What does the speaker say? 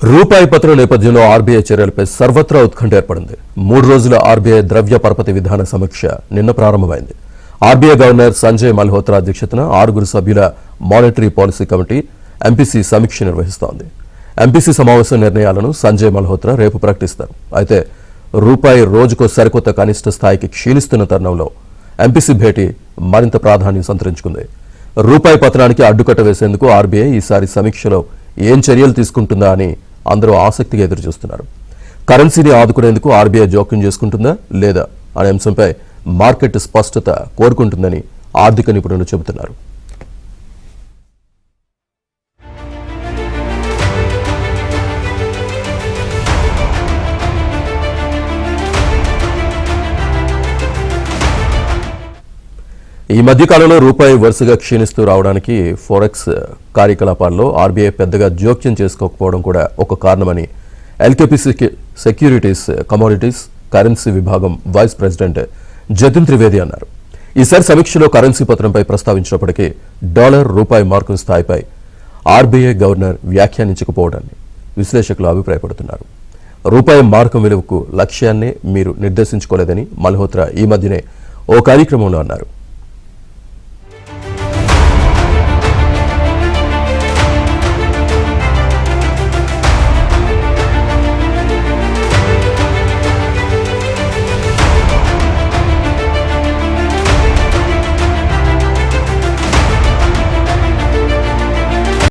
రూపాయి పత్రం నేపథ్యంలో ఆర్బీఐ చర్యలపై సర్వత్రా ఉత్కంఠ ఏర్పడింది. 3 రోజుల ఆర్బీఐ ద్రవ్య పరపతి విధాన సమీక్ష నిన్న ప్రారంభమైంది. ఆర్బీఐ గవర్నర్ సంజయ్ మల్హోత్రా అధ్యక్షతన 6 సభ్యుల మానిటరీ పాలసీ కమిటీ ఎంపీసీ సమీక్ష నిర్వహిస్తోంది. ఎంపీసీ సమావేశం నిర్ణయాలను సంజయ్ మల్హోత్రా రేపు ప్రకటిస్తారు. అయితే రూపాయి రోజుకో సరికొత్త కనిష్ట స్థాయికి క్షీణిస్తున్న తరుణంలో ఎంపీసీ భేటీ మరింత ప్రాధాన్యం సంతరించుకుంది. రూపాయి పతనానికి అడ్డుకట్ట వేసేందుకు ఆర్బీఐ ఈసారి సమీక్షలో ఏం చర్యలు తీసుకుంటుందా అని అందరూ ఆసక్తిగా ఎదురుచూస్తున్నారు. కరెన్సీని ఆదుకునేందుకు ఆర్బీఐ జోక్యం చేసుకుంటుందా లేదా అనే అంశంపై మార్కెట్ స్పష్టత కోరుకుంటుందని ఆర్థిక నిపుణులు చెబుతున్నారు. ఈ మధ్యకాలంలో రూపాయి వరుసగా క్షీణిస్తూ రావడానికి ఫోరెక్స్ కార్యకలాపాల్లో ఆర్బీఐ పెద్దగా జోక్యం చేసుకోకపోవడం కూడా ఒక కారణమని ఎల్కేపీ సెక్యూరిటీస్ కమోడిటీస్ కరెన్సీ విభాగం వైస్ ప్రెసిడెంట్ జతిన్ త్రివేది అన్నారు. ఈసారి సమీక్షలో కరెన్సీ పత్రంపై ప్రస్తావించినప్పటికీ డాలర్ రూపాయి మార్కు స్థాయిపై ఆర్బీఐ గవర్నర్ వ్యాఖ్యానించకపోవడాన్ని విశ్లేషకులు అభిప్రాయపడుతున్నారు. రూపాయి మార్కం విలువకు లక్ష్యాన్నే మీరు నిర్దేశించుకోలేదని మల్హోత్రా ఈ మధ్యనే ఓ కార్యక్రమంలో అన్నారు.